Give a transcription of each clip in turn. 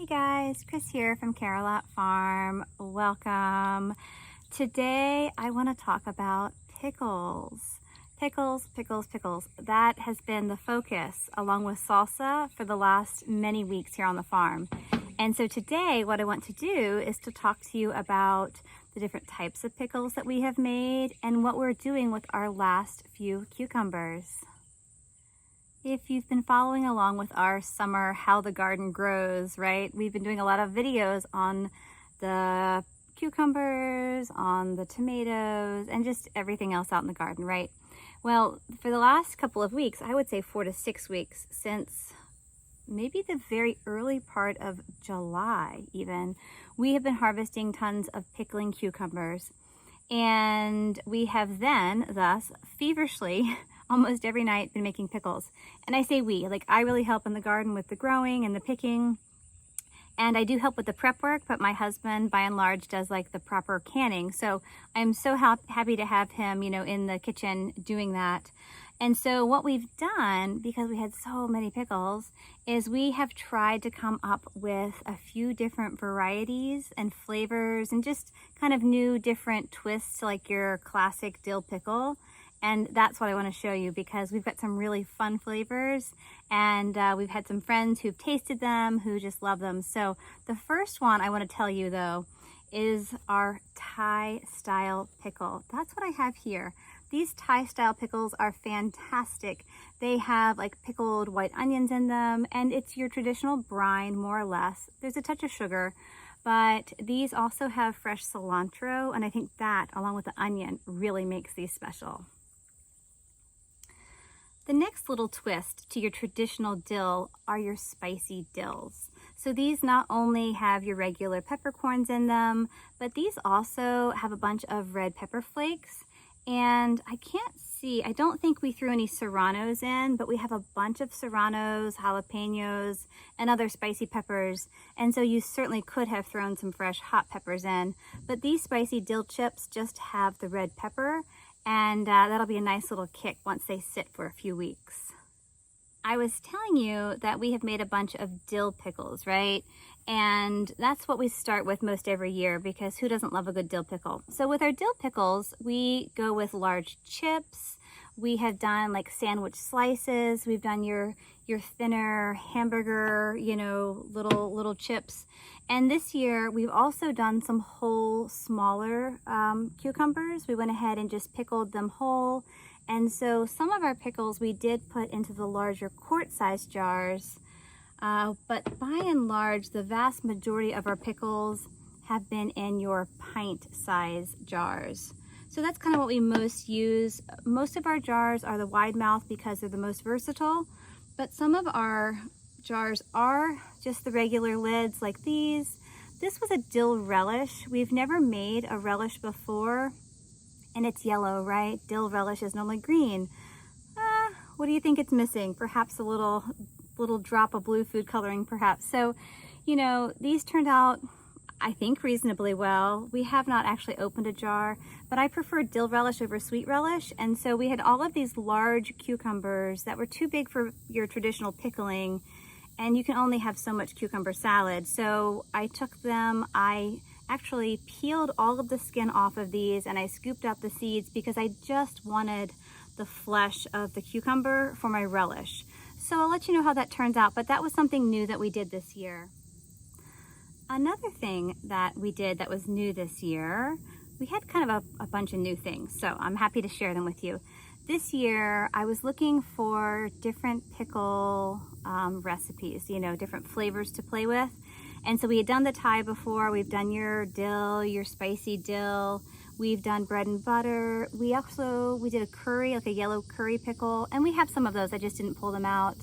Hey guys, Chris here from Carolot Farm. Welcome. Today I want to talk about pickles. Pickles. That has been the focus along with salsa for the last many weeks here on the farm. And so today what I want to do is to talk to you about the different types of pickles that we have made and what we're doing with our last few cucumbers. If you've been following along with our summer How the Garden Grows, right? We've been doing a lot of videos on the cucumbers, on the tomatoes, and just everything else out in the garden, right? Well, for the last couple of weeks, I would say 4 to 6 weeks, since maybe the very early part of July even, we have been harvesting tons of pickling cucumbers. And we have then, thus, feverishly, almost every night been making pickles. And I say we, like I really help in the garden with the growing and the picking. And I do help with the prep work, but my husband by and large does like the proper canning. So I'm so happy to have him, in the kitchen doing that. And so what we've done, because we had so many pickles, is we have tried to come up with a few different varieties and flavors and just kind of new different twists to like your classic dill pickle. And that's what I want to show you because we've got some really fun flavors and we've had some friends who've tasted them who just love them. So the first one I want to tell you though is our Thai style pickle. That's what I have here. These Thai style pickles are fantastic. They have like pickled white onions in them and it's your traditional brine more or less. There's a touch of sugar, but these also have fresh cilantro and I think that along with the onion really makes these special. The next little twist to your traditional dill are your spicy dills. So these not only have your regular peppercorns in them, but these also have a bunch of red pepper flakes. And I don't think we threw any serranos in, but we have a bunch of serranos, jalapenos, and other spicy peppers. And so you certainly could have thrown some fresh hot peppers in, but these spicy dill chips just have the red pepper, and that'll be a nice little kick once they sit for a few weeks. I was telling you that we have made a bunch of dill pickles, right? And that's what we start with most every year because who doesn't love a good dill pickle? So with our dill pickles, we go with large chips. We have done like sandwich slices. We've done your thinner hamburger, little chips. And this year we've also done some whole smaller cucumbers. We went ahead and just pickled them whole. And so some of our pickles we did put into the larger quart-sized jars. But by and large, the vast majority of our pickles have been in your pint-size jars. So that's kind of what we most use. Most of our jars are the wide mouth because they're the most versatile, but some of our jars are just the regular lids like these. This was a dill relish. We've never made a relish before, and it's yellow, right? Dill relish is normally green. What do you think it's missing? Perhaps a little drop of blue food coloring perhaps. So, these turned out, I think, reasonably well. We have not actually opened a jar, but I prefer dill relish over sweet relish. And so we had all of these large cucumbers that were too big for your traditional pickling, and you can only have so much cucumber salad. So I took them, I actually peeled all of the skin off of these and I scooped out the seeds because I just wanted the flesh of the cucumber for my relish. So I'll let you know how that turns out, but that was something new that we did this year. Another thing that we did that was new this year, we had kind of a bunch of new things, so I'm happy to share them with you. This year, I was looking for different pickle recipes, different flavors to play with. And so we had done the Thai before, we've done your dill, your spicy dill, we've done bread and butter. We did a curry, like a yellow curry pickle, and we have some of those, I just didn't pull them out.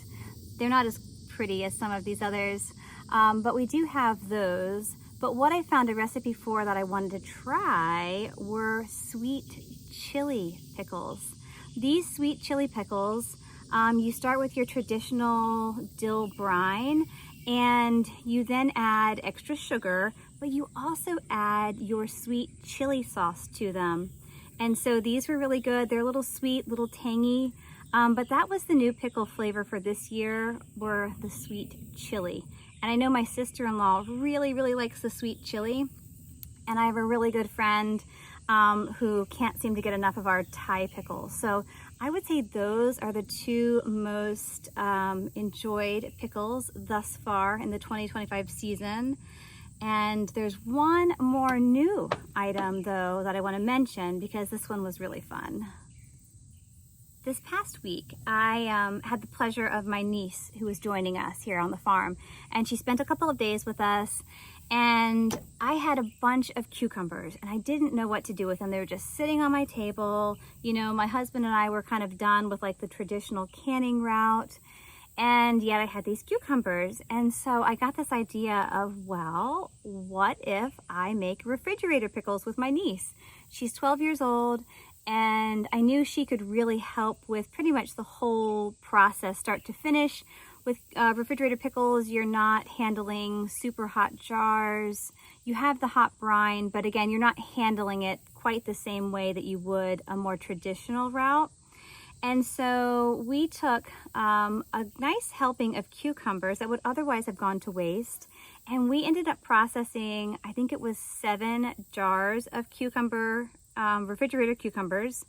They're not as pretty as some of these others, but we do have those. But what I found a recipe for that I wanted to try were sweet chili pickles. These sweet chili pickles, you start with your traditional dill brine, and you then add extra sugar, but you also add your sweet chili sauce to them. And so these were really good. They're a little sweet, little tangy, but that was the new pickle flavor for this year, were the sweet chili. And I know my sister-in-law really, really likes the sweet chili. And I have a really good friend who can't seem to get enough of our Thai pickles. So I would say those are the two most enjoyed pickles thus far in the 2025 season. And there's one more new item though that I want to mention because this one was really fun. This past week, I had the pleasure of my niece who was joining us here on the farm, and she spent a couple of days with us, and I had a bunch of cucumbers and I didn't know what to do with them. They were just sitting on my table. You know, my husband and I were kind of done with like the traditional canning route, and yet I had these cucumbers. And so I got this idea of, well, what if I make refrigerator pickles with my niece? She's 12 years old, and I knew she could really help with pretty much the whole process, start to finish. With refrigerator pickles, you're not handling super hot jars. You have the hot brine, but again, you're not handling it quite the same way that you would a more traditional route. And so we took a nice helping of cucumbers that would otherwise have gone to waste, and we ended up processing, I think it was 7 jars of refrigerator cucumbers.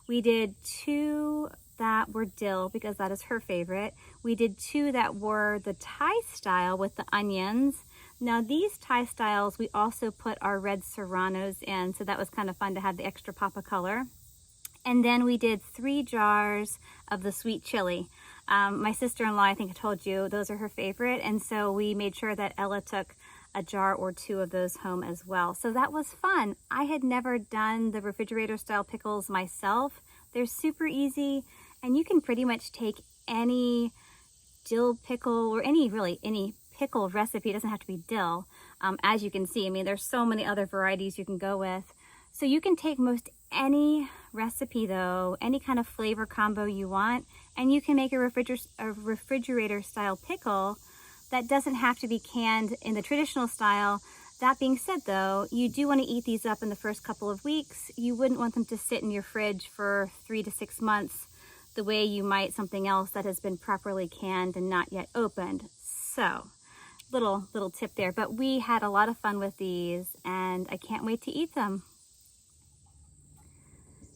We did 2 that were dill because that is her favorite. We did 2 that were the Thai style with the onions. Now these Thai styles, we also put our red serranos in, so that was kind of fun to have the extra pop of color. And then we did 3 jars of the sweet chili. My sister-in-law, I think I told you, those are her favorite, and so we made sure that Ella took a jar or 2 of those home as well. So that was fun. I had never done the refrigerator style pickles myself. They're super easy, and you can pretty much take any dill pickle or any pickle recipe. It doesn't have to be dill. As you can see, I mean, there's so many other varieties you can go with. So you can take most any recipe though, any kind of flavor combo you want, and you can make a refrigerator style pickle that doesn't have to be canned in the traditional style. That being said though, you do want to eat these up in the first couple of weeks. You wouldn't want them to sit in your fridge for 3 to 6 months the way you might something else that has been properly canned and not yet opened. So, little tip there, but we had a lot of fun with these and I can't wait to eat them.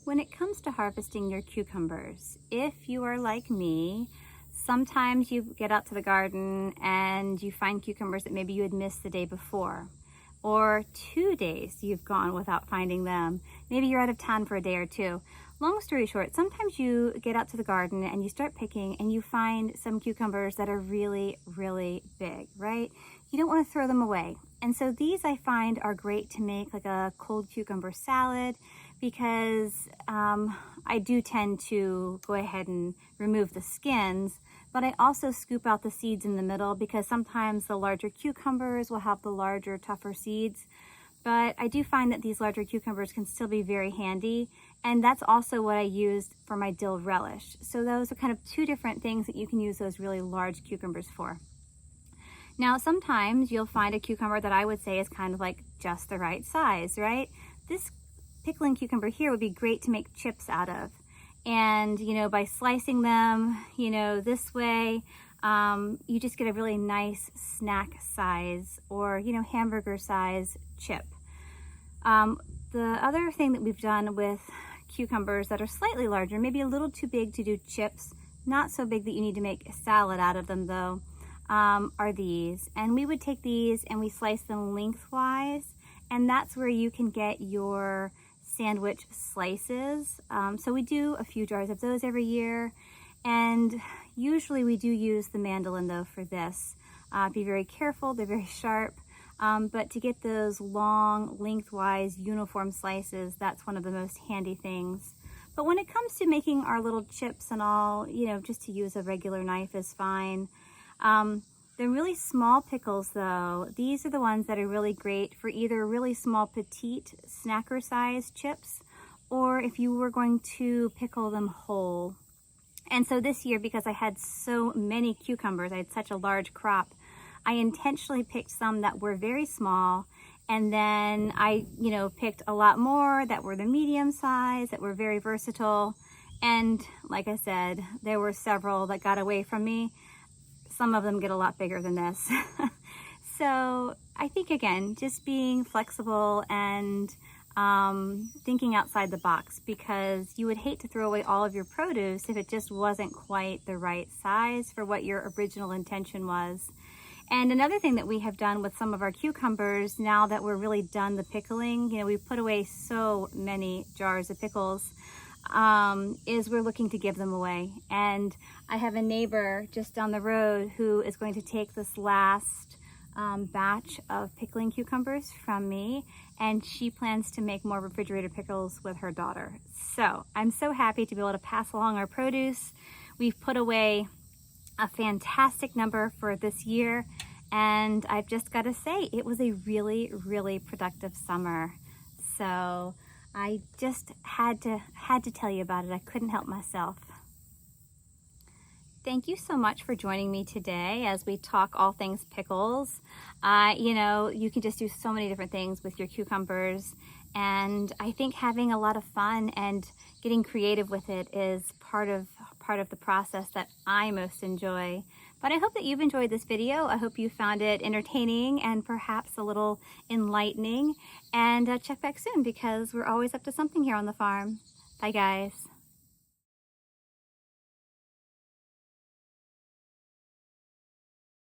When it comes to harvesting your cucumbers, if you are like me, sometimes you get out to the garden and you find cucumbers that maybe you had missed the day before, or 2 days you've gone without finding them. Maybe you're out of town for a day or 2. Long story short, sometimes you get out to the garden and you start picking and you find some cucumbers that are really, really big, right? You don't want to throw them away. And so these I find are great to make like a cold cucumber salad, because I do tend to go ahead and remove the skins, but I also scoop out the seeds in the middle because sometimes the larger cucumbers will have the larger, tougher seeds. But I do find that these larger cucumbers can still be very handy, and that's also what I used for my dill relish. So those are kind of 2 different things that you can use those really large cucumbers for. Now sometimes you'll find a cucumber that I would say is kind of like just the right size, right? This pickling cucumber here would be great to make chips out of. And, you know, by slicing them, you know, this way, you just get a really nice snack size or, you know, hamburger size chip. The other thing that we've done with cucumbers that are slightly larger, maybe a little too big to do chips, not so big that you need to make a salad out of them though, are these. And we would take these and we slice them lengthwise, and that's where you can get your sandwich slices. So we do a few jars of those every year, and usually we do use the mandolin though for this. Be very careful, they're very sharp, but to get those long, lengthwise, uniform slices, that's one of the most handy things. But when it comes to making our little chips and all, you know, just to use a regular knife is fine. The really small pickles though, these are the ones that are really great for either really small petite snacker size chips, or if you were going to pickle them whole. And so this year, because I had so many cucumbers, I had such a large crop, I intentionally picked some that were very small, and then I, you know, picked a lot more that were the medium size, that were very versatile. And like I said, there were several that got away from me. Some of them get a lot bigger than this. So I think, again, just being flexible and thinking outside the box, because you would hate to throw away all of your produce if it just wasn't quite the right size for what your original intention was. And another thing that we have done with some of our cucumbers, now that we're really done the pickling, you know, we put away so many jars of pickles, is we're looking to give them away. And I have a neighbor just down the road who is going to take this last batch of pickling cucumbers from me, and she plans to make more refrigerated pickles with her daughter. So I'm so happy to be able to pass along our produce. We've put away a fantastic number for this year, and I've just got to say, it was a really, really productive summer. So I just had to tell you about it. I couldn't help myself. Thank you so much for joining me today as we talk all things pickles. You know, you can just do so many different things with your cucumbers, and I think having a lot of fun and getting creative with it is part of the process that I most enjoy. But I hope that you've enjoyed this video. I hope you found it entertaining and perhaps a little enlightening. And check back soon, because we're always up to something here on the farm. Bye, guys.